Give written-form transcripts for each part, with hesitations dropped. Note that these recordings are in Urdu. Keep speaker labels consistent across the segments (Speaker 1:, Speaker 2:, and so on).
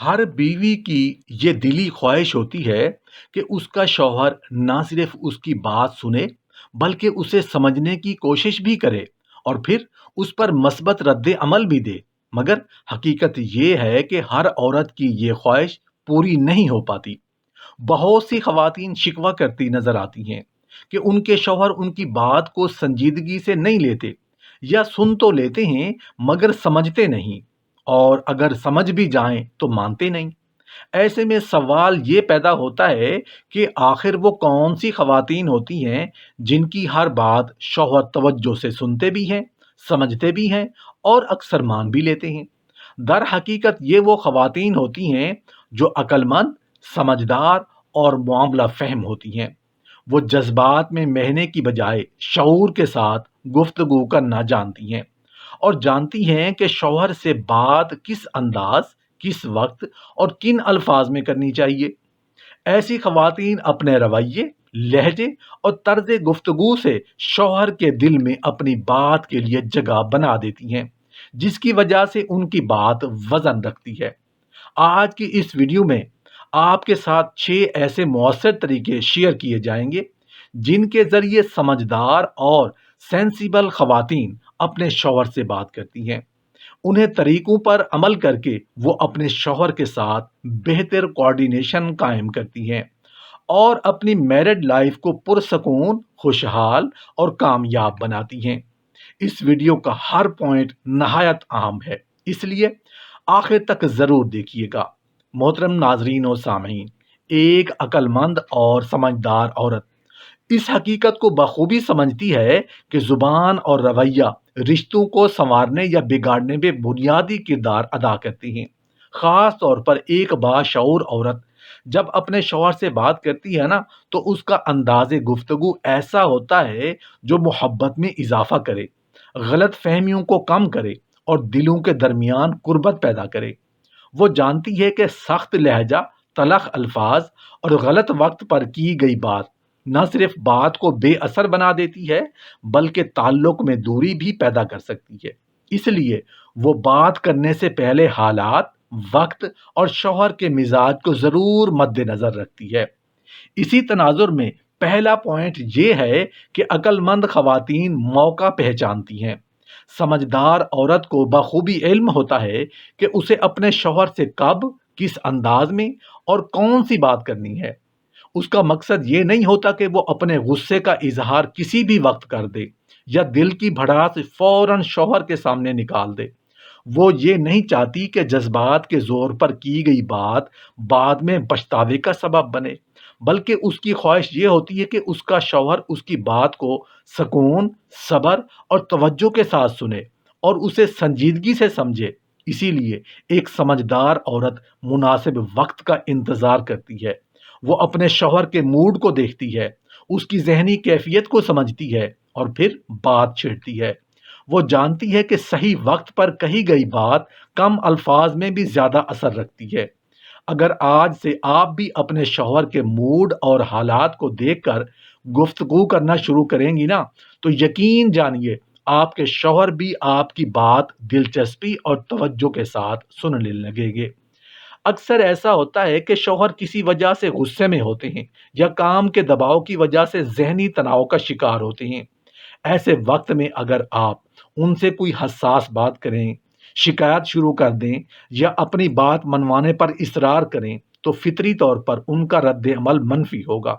Speaker 1: ہر بیوی کی یہ دلی خواہش ہوتی ہے کہ اس کا شوہر نہ صرف اس کی بات سنے بلکہ اسے سمجھنے کی کوشش بھی کرے اور پھر اس پر مثبت رد عمل بھی دے۔ مگر حقیقت یہ ہے کہ ہر عورت کی یہ خواہش پوری نہیں ہو پاتی۔ بہت سی خواتین شکوہ کرتی نظر آتی ہیں کہ ان کے شوہر ان کی بات کو سنجیدگی سے نہیں لیتے، یا سن تو لیتے ہیں مگر سمجھتے نہیں، اور اگر سمجھ بھی جائیں تو مانتے نہیں۔ ایسے میں سوال یہ پیدا ہوتا ہے کہ آخر وہ کون سی خواتین ہوتی ہیں جن کی ہر بات شوہر توجہ سے سنتے بھی ہیں، سمجھتے بھی ہیں اور اکثر مان بھی لیتے ہیں۔ در حقیقت یہ وہ خواتین ہوتی ہیں جو عقل مند، سمجھدار اور معاملہ فہم ہوتی ہیں۔ وہ جذبات میں بہنے کی بجائے شعور کے ساتھ گفتگو کرنا جانتی ہیں، اور جانتی ہیں کہ شوہر سے بات کس انداز، کس وقت اور کن الفاظ میں کرنی چاہیے۔ ایسی خواتین اپنے رویے، لہجے اور طرز گفتگو سے شوہر کے دل میں اپنی بات کے لیے جگہ بنا دیتی ہیں، جس کی وجہ سے ان کی بات وزن رکھتی ہے۔ آج کی اس ویڈیو میں آپ کے ساتھ 6 ایسے مؤثر طریقے شیئر کیے جائیں گے جن کے ذریعے سمجھدار اور سینسیبل خواتین اپنے شوہر سے بات کرتی ہیں۔ انہیں طریقوں پر عمل کر کے وہ اپنے شوہر کے ساتھ بہتر کوارڈینیشن قائم کرتی ہیں اور اپنی میرڈ لائف کو پرسکون، خوشحال اور کامیاب بناتی ہیں۔ اس ویڈیو کا ہر پوائنٹ نہایت اہم ہے، اس لیے آخر تک ضرور دیکھیے گا۔ محترم ناظرین و سامعین، ایک عقل مند اور سمجھدار عورت اس حقیقت کو بخوبی سمجھتی ہے کہ زبان اور رویہ رشتوں کو سنوارنے یا بگاڑنے میں بنیادی کردار ادا کرتی ہیں۔ خاص طور پر ایک باشعور عورت جب اپنے شوہر سے بات کرتی ہے نا، تو اس کا انداز گفتگو ایسا ہوتا ہے جو محبت میں اضافہ کرے، غلط فہمیوں کو کم کرے اور دلوں کے درمیان قربت پیدا کرے۔ وہ جانتی ہے کہ سخت لہجہ، تلخ الفاظ اور غلط وقت پر کی گئی بات نہ صرف بات کو بے اثر بنا دیتی ہے بلکہ تعلق میں دوری بھی پیدا کر سکتی ہے۔ اس لیے وہ بات کرنے سے پہلے حالات، وقت اور شوہر کے مزاج کو ضرور مد نظر رکھتی ہے۔ اسی تناظر میں پہلا پوائنٹ یہ ہے کہ عقل مند خواتین موقع پہچانتی ہیں۔ سمجھدار عورت کو بخوبی علم ہوتا ہے کہ اسے اپنے شوہر سے کب، کس انداز میں اور کون سی بات کرنی ہے۔ اس کا مقصد یہ نہیں ہوتا کہ وہ اپنے غصے کا اظہار کسی بھی وقت کر دے یا دل کی بھڑاس فوراً شوہر کے سامنے نکال دے۔ وہ یہ نہیں چاہتی کہ جذبات کے زور پر کی گئی بات بعد میں پچھتاوے کا سبب بنے، بلکہ اس کی خواہش یہ ہوتی ہے کہ اس کا شوہر اس کی بات کو سکون، صبر اور توجہ کے ساتھ سنے اور اسے سنجیدگی سے سمجھے۔ اسی لیے ایک سمجھدار عورت مناسب وقت کا انتظار کرتی ہے۔ وہ اپنے شوہر کے موڈ کو دیکھتی ہے، اس کی ذہنی کیفیت کو سمجھتی ہے اور پھر بات چھیڑتی ہے۔ وہ جانتی ہے کہ صحیح وقت پر کہی گئی بات کم الفاظ میں بھی زیادہ اثر رکھتی ہے۔ اگر آج سے آپ بھی اپنے شوہر کے موڈ اور حالات کو دیکھ کر گفتگو کرنا شروع کریں گی نا، تو یقین جانیے آپ کے شوہر بھی آپ کی بات دلچسپی اور توجہ کے ساتھ سننے لگیں گے۔ اکثر ایسا ہوتا ہے کہ شوہر کسی وجہ سے غصے میں ہوتے ہیں یا کام کے دباؤ کی وجہ سے ذہنی تناؤ کا شکار ہوتے ہیں۔ ایسے وقت میں اگر آپ ان سے کوئی حساس بات کریں، شکایت شروع کر دیں یا اپنی بات منوانے پر اصرار کریں تو فطری طور پر ان کا رد عمل منفی ہوگا۔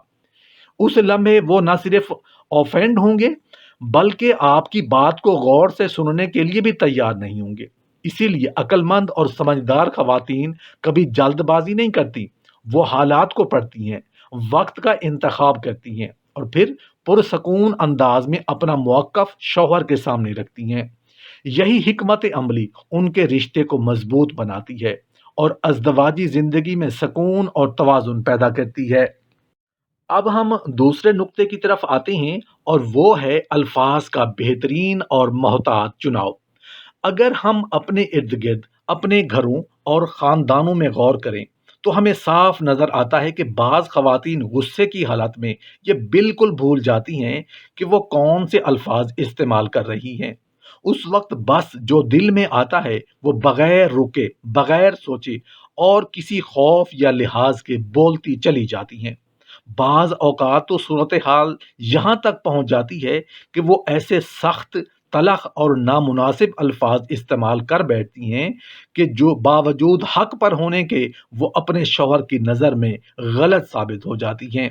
Speaker 1: اس لمحے وہ نہ صرف آفینڈ ہوں گے بلکہ آپ کی بات کو غور سے سننے کے لیے بھی تیار نہیں ہوں گے۔ اسی لیے عقل مند اور سمجھدار خواتین کبھی جلد بازی نہیں کرتی، وہ حالات کو پڑھتی ہیں، وقت کا انتخاب کرتی ہیں اور پھر پرسکون انداز میں اپنا موقف شوہر کے سامنے رکھتی ہیں۔ یہی حکمت عملی ان کے رشتے کو مضبوط بناتی ہے اور ازدواجی زندگی میں سکون اور توازن پیدا کرتی ہے۔ اب ہم دوسرے نقطے کی طرف آتے ہیں اور وہ ہے الفاظ کا بہترین اور محتاط چناؤ۔ اگر ہم اپنے ارد گرد، اپنے گھروں اور خاندانوں میں غور کریں تو ہمیں صاف نظر آتا ہے کہ بعض خواتین غصے کی حالت میں یہ بالکل بھول جاتی ہیں کہ وہ کون سے الفاظ استعمال کر رہی ہیں۔ اس وقت بس جو دل میں آتا ہے وہ بغیر رکے، بغیر سوچے اور کسی خوف یا لحاظ کے بولتی چلی جاتی ہیں۔ بعض اوقات تو صورتحال یہاں تک پہنچ جاتی ہے کہ وہ ایسے سخت، تلخ اور نامناسب الفاظ استعمال کر بیٹھتی ہیں کہ جو باوجود حق پر ہونے کے وہ اپنے شوہر کی نظر میں غلط ثابت ہو جاتی ہیں۔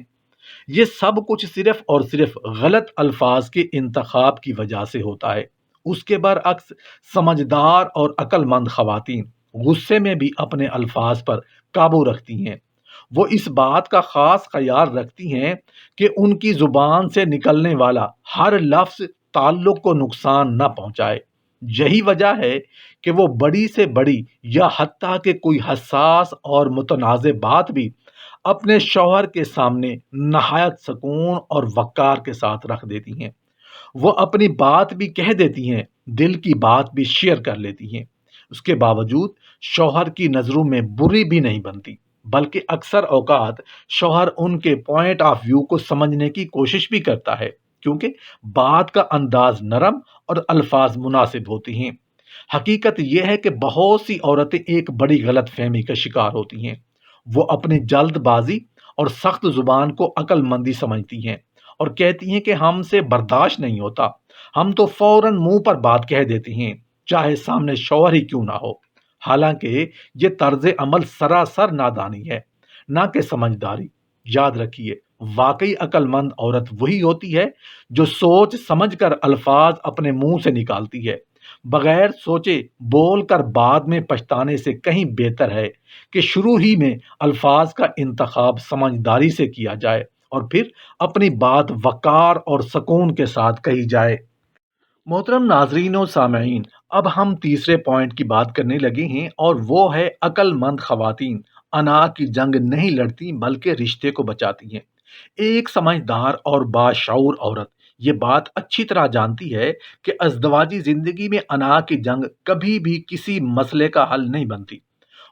Speaker 1: یہ سب کچھ صرف اور صرف غلط الفاظ کے انتخاب کی وجہ سے ہوتا ہے۔ اس کے برعکس سمجھدار اور عقل مند خواتین غصے میں بھی اپنے الفاظ پر قابو رکھتی ہیں۔ وہ اس بات کا خاص خیال رکھتی ہیں کہ ان کی زبان سے نکلنے والا ہر لفظ تعلق کو نقصان نہ پہنچائے۔ یہی وجہ ہے کہ وہ بڑی سے بڑی یا حتیٰ کہ کوئی حساس اور متنازع بات بھی اپنے شوہر کے سامنے نہایت سکون اور وقار کے ساتھ رکھ دیتی ہیں۔ وہ اپنی بات بھی کہہ دیتی ہیں، دل کی بات بھی شیئر کر لیتی ہیں۔ اس کے باوجود شوہر کی نظروں میں بری بھی نہیں بنتی، بلکہ اکثر اوقات شوہر ان کے پوائنٹ آف ویو کو سمجھنے کی کوشش بھی کرتا ہے، کیونکہ بات کا انداز نرم اور الفاظ مناسب ہوتی ہیں۔ حقیقت یہ ہے کہ بہت سی عورتیں ایک بڑی غلط فہمی کا شکار ہوتی ہیں۔ وہ اپنی جلد بازی اور سخت زبان کو عقل مندی سمجھتی ہیں اور کہتی ہیں کہ ہم سے برداشت نہیں ہوتا، ہم تو فوراً منہ پر بات کہہ دیتی ہیں، چاہے سامنے شوہر ہی کیوں نہ ہو۔ حالانکہ یہ طرز عمل سراسر نادانی ہے، نہ کہ سمجھداری۔ یاد رکھیے، واقعی عقل مند عورت وہی ہوتی ہے جو سوچ سمجھ کر الفاظ اپنے منہ سے نکالتی ہے، بغیر سوچے بول کر بعد میں پچھتانے سے کہیں بہتر ہے کہ شروع ہی میں الفاظ کا انتخاب سمجھداری سے کیا جائے اور پھر اپنی بات وقار اور سکون کے ساتھ کہی جائے۔ محترم ناظرین و سامعین، اب ہم تیسرے پوائنٹ کی بات کرنے لگے ہیں، اور وہ ہے عقل مند خواتین انا کی جنگ نہیں لڑتی بلکہ رشتے کو بچاتی ہیں۔ ایک سمجھدار اور باشعور عورت یہ بات اچھی طرح جانتی ہے کہ ازدواجی زندگی میں انا کی جنگ کبھی بھی کسی مسئلے کا حل نہیں بنتی۔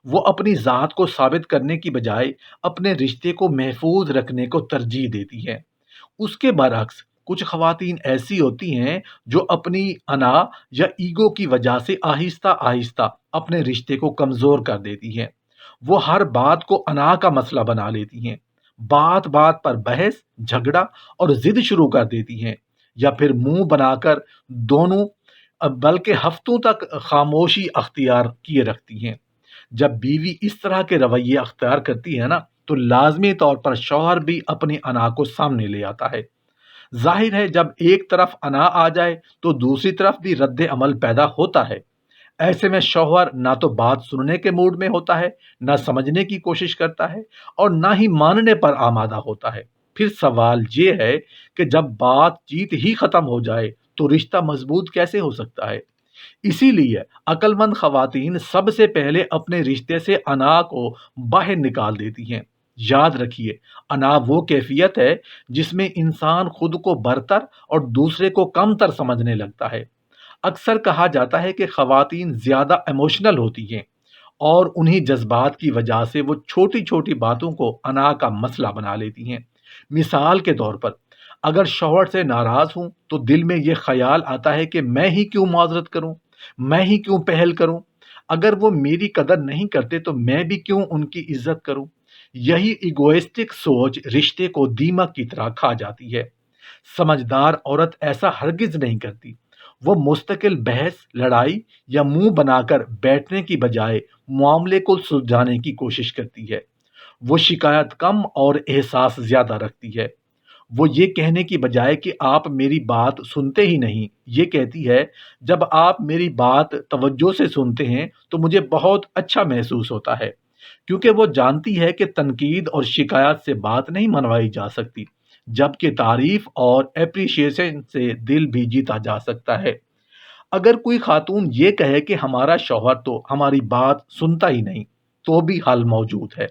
Speaker 1: وہ اپنی ذات کو ثابت کرنے کی بجائے اپنے رشتے کو محفوظ رکھنے کو ترجیح دیتی ہے۔ اس کے برعکس کچھ خواتین ایسی ہوتی ہیں جو اپنی انا یا ایگو کی وجہ سے آہستہ آہستہ اپنے رشتے کو کمزور کر دیتی ہیں۔ وہ ہر بات کو انا کا مسئلہ بنا لیتی ہیں، بات بات پر بحث، جھگڑا اور ضد شروع کر دیتی ہیں، یا پھر منہ بنا کر دونوں بلکہ ہفتوں تک خاموشی اختیار کیے رکھتی ہیں۔ جب بیوی اس طرح کے رویے اختیار کرتی ہے نا، تو لازمی طور پر شوہر بھی اپنی انا کو سامنے لے آتا ہے۔ ظاہر ہے جب ایک طرف انا آ جائے تو دوسری طرف بھی رد عمل پیدا ہوتا ہے۔ ایسے میں شوہر نہ تو بات سننے کے موڈ میں ہوتا ہے، نہ سمجھنے کی کوشش کرتا ہے، اور نہ ہی ماننے پر آمادہ ہوتا ہے۔ پھر سوال یہ ہے کہ جب بات چیت ہی ختم ہو جائے تو رشتہ مضبوط کیسے ہو سکتا ہے؟ اسی لیے عقل مند خواتین سب سے پہلے اپنے رشتے سے انا کو باہر نکال دیتی ہیں۔ یاد رکھیے، انا وہ کیفیت ہے جس میں انسان خود کو برتر اور دوسرے کو کمتر سمجھنے لگتا ہے۔ اکثر کہا جاتا ہے کہ خواتین زیادہ ایموشنل ہوتی ہیں، اور انہی جذبات کی وجہ سے وہ چھوٹی چھوٹی باتوں کو انا کا مسئلہ بنا لیتی ہیں۔ مثال کے طور پر، اگر شوہر سے ناراض ہوں تو دل میں یہ خیال آتا ہے کہ میں ہی کیوں معذرت کروں، میں ہی کیوں پہل کروں، اگر وہ میری قدر نہیں کرتے تو میں بھی کیوں ان کی عزت کروں۔ یہی ایگوئسٹک سوچ رشتے کو دیمک کی طرح کھا جاتی ہے۔ سمجھدار عورت ایسا ہرگز نہیں کرتی۔ وہ مستقل بحث، لڑائی یا منہ بنا کر بیٹھنے کی بجائے معاملے کو سلجھانے کی کوشش کرتی ہے۔ وہ شکایت کم اور احساس زیادہ رکھتی ہے۔ وہ یہ کہنے کی بجائے کہ آپ میری بات سنتے ہی نہیں، یہ کہتی ہے، جب آپ میری بات توجہ سے سنتے ہیں تو مجھے بہت اچھا محسوس ہوتا ہے، کیونکہ وہ جانتی ہے کہ تنقید اور شکایت سے بات نہیں منوائی جا سکتی، جبکہ تعریف اور اپریشیشن سے دل بھی جیتا جا سکتا ہے۔ اگر کوئی خاتون یہ کہے کہ ہمارا شوہر تو ہماری بات سنتا ہی نہیں، تو بھی حل موجود ہے۔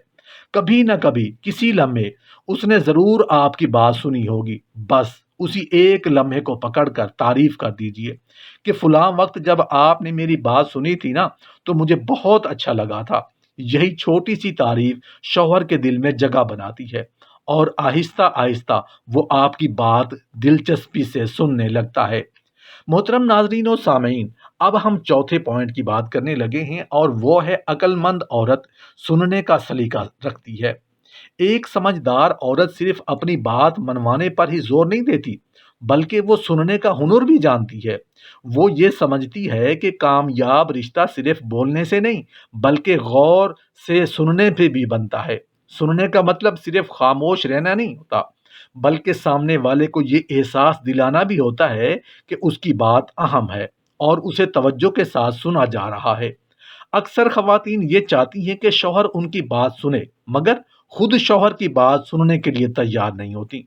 Speaker 1: کبھی نہ کبھی کسی لمحے اس نے ضرور آپ کی بات سنی ہوگی، بس اسی ایک لمحے کو پکڑ کر تعریف کر دیجئے کہ فلاں وقت جب آپ نے میری بات سنی تھی نا تو مجھے بہت اچھا لگا تھا۔ یہی چھوٹی سی تعریف شوہر کے دل میں جگہ بناتی ہے، اور آہستہ آہستہ وہ آپ کی بات دلچسپی سے سننے لگتا ہے۔ محترم ناظرین و سامعین، اب ہم چوتھے پوائنٹ کی بات کرنے لگے ہیں اور وہ ہے عقل مند عورت سننے کا سلیقہ رکھتی ہے۔ ایک سمجھدار عورت صرف اپنی بات منوانے پر ہی زور نہیں دیتی، بلکہ وہ سننے کا ہنر بھی جانتی ہے۔ وہ یہ سمجھتی ہے کہ کامیاب رشتہ صرف بولنے سے نہیں، بلکہ غور سے سننے پہ بھی بنتا ہے۔ سننے کا مطلب صرف خاموش رہنا نہیں ہوتا، بلکہ سامنے والے کو یہ احساس دلانا بھی ہوتا ہے کہ اس کی بات اہم ہے اور اسے توجہ کے ساتھ سنا جا رہا ہے۔ اکثر خواتین یہ چاہتی ہیں کہ شوہر ان کی بات سنے، مگر خود شوہر کی بات سننے کے لیے تیار نہیں ہوتی۔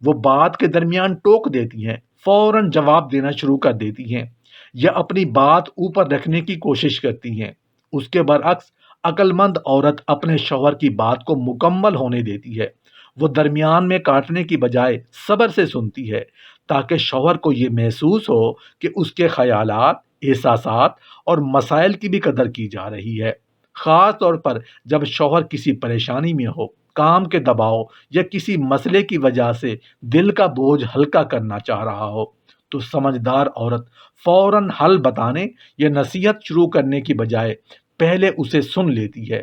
Speaker 1: وہ بات کے درمیان ٹوک دیتی ہیں، فوراً جواب دینا شروع کر دیتی ہیں یا اپنی بات اوپر رکھنے کی کوشش کرتی ہیں۔ اس کے برعکس عقل مند عورت اپنے شوہر کی بات کو مکمل ہونے دیتی ہے۔ وہ درمیان میں کاٹنے کی بجائے صبر سے سنتی ہے، تاکہ شوہر کو یہ محسوس ہو کہ اس کے خیالات، احساسات اور مسائل کی بھی قدر کی جا رہی ہے۔ خاص طور پر جب شوہر کسی پریشانی میں ہو، کام کے دباؤ یا کسی مسئلے کی وجہ سے دل کا بوجھ ہلکا کرنا چاہ رہا ہو، تو سمجھدار عورت فوراً حل بتانے یا نصیحت شروع کرنے کی بجائے پہلے اسے سن لیتی ہے۔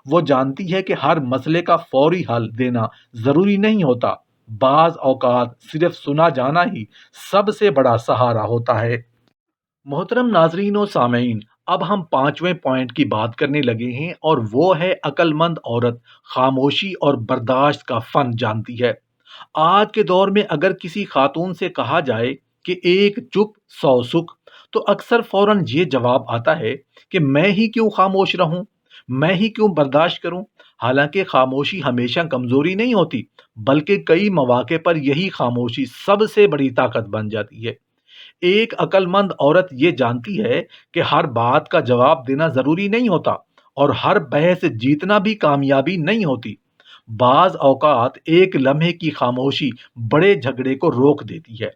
Speaker 1: وہ جانتی ہے کہ ہر مسئلے کا فوری حل دینا ضروری نہیں ہوتا، بعض اوقات صرف سنا جانا ہی سب سے بڑا سہارا ہوتا ہے۔ محترم ناظرین و سامعین، اب ہم پانچویں پوائنٹ کی بات کرنے لگے ہیں اور وہ ہے عقل مند عورت خاموشی اور برداشت کا فن جانتی ہے۔ آج کے دور میں اگر کسی خاتون سے کہا جائے کہ ایک چپ سو سکھ، تو اکثر فوراً یہ جواب آتا ہے کہ میں ہی کیوں خاموش رہوں، میں ہی کیوں برداشت کروں۔ حالانکہ خاموشی ہمیشہ کمزوری نہیں ہوتی، بلکہ کئی مواقع پر یہی خاموشی سب سے بڑی طاقت بن جاتی ہے۔ ایک عقل مند عورت یہ جانتی ہے کہ ہر بات کا جواب دینا ضروری نہیں ہوتا اور ہر بحث جیتنا بھی کامیابی نہیں ہوتی۔ بعض اوقات ایک لمحے کی خاموشی بڑے جھگڑے کو روک دیتی ہے۔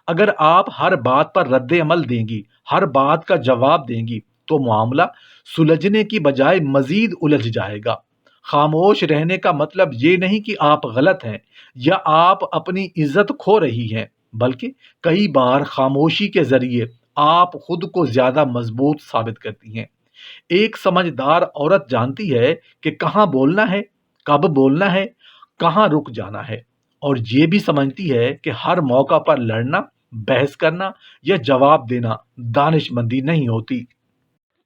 Speaker 1: اگر آپ ہر بات پر رد عمل دیں گی، ہر بات کا جواب دیں گی، تو معاملہ سلجھنے کی بجائے مزید الجھ جائے گا۔ خاموش رہنے کا مطلب یہ نہیں کہ آپ غلط ہیں یا آپ اپنی عزت کھو رہی ہیں، بلکہ کئی بار خاموشی کے ذریعے آپ خود کو زیادہ مضبوط ثابت کرتی ہیں۔ ایک سمجھدار عورت جانتی ہے کہ کہاں بولنا ہے، کب بولنا ہے، کہاں رک جانا ہے، اور یہ بھی سمجھتی ہے کہ ہر موقع پر لڑنا، بحث کرنا یا جواب دینا دانش مندی نہیں ہوتی۔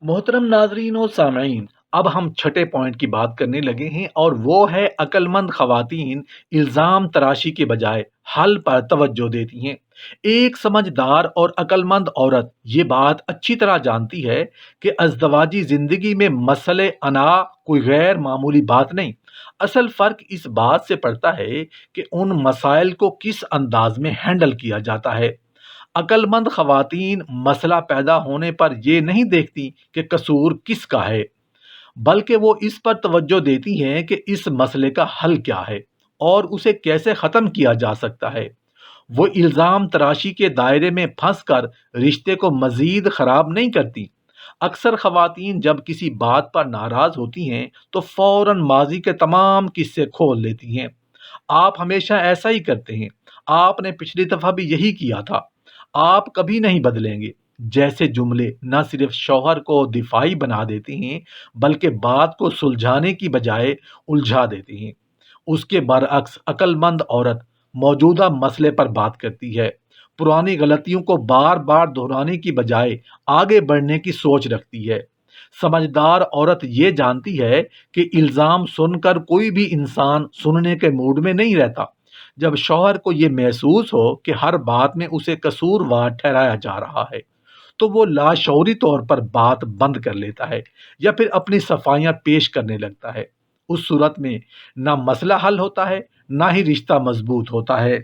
Speaker 1: محترم ناظرین و سامعین، اب ہم چھٹے پوائنٹ کی بات کرنے لگے ہیں اور وہ ہے عقل مند خواتین الزام تراشی کے بجائے حل پر توجہ دیتی ہیں۔ ایک سمجھدار اور عقل مند عورت یہ بات اچھی طرح جانتی ہے کہ ازدواجی زندگی میں مسئلے انا کوئی غیر معمولی بات نہیں۔ اصل فرق اس بات سے پڑتا ہے کہ ان مسائل کو کس انداز میں ہینڈل کیا جاتا ہے۔ عقل مند خواتین مسئلہ پیدا ہونے پر یہ نہیں دیکھتی کہ قصور کس کا ہے، بلکہ وہ اس پر توجہ دیتی ہیں کہ اس مسئلے کا حل کیا ہے اور اسے کیسے ختم کیا جا سکتا ہے۔ وہ الزام تراشی کے دائرے میں پھنس کر رشتے کو مزید خراب نہیں کرتی۔ اکثر خواتین جب کسی بات پر ناراض ہوتی ہیں تو فوراً ماضی کے تمام قصے کھول لیتی ہیں۔ آپ ہمیشہ ایسا ہی کرتے ہیں، آپ نے پچھلی دفعہ بھی یہی کیا تھا، آپ کبھی نہیں بدلیں گے جیسے جملے نہ صرف شوہر کو دفاعی بنا دیتے ہیں، بلکہ بات کو سلجھانے کی بجائے الجھا دیتے ہیں۔ اس کے برعکس عقل مند عورت موجودہ مسئلے پر بات کرتی ہے، پرانی غلطیوں کو بار بار دہرانے کی بجائے آگے بڑھنے کی سوچ رکھتی ہے۔ سمجھدار عورت یہ جانتی ہے کہ الزام سن کر کوئی بھی انسان سننے کے موڈ میں نہیں رہتا۔ جب شوہر کو یہ محسوس ہو کہ ہر بات میں اسے قصوروار ٹھہرایا جا رہا ہے، تو وہ لاشعوری طور پر بات بند کر لیتا ہے یا پھر اپنی صفائیاں پیش کرنے لگتا ہے۔ اس صورت میں نہ مسئلہ حل ہوتا ہے، نہ ہی رشتہ مضبوط ہوتا ہے۔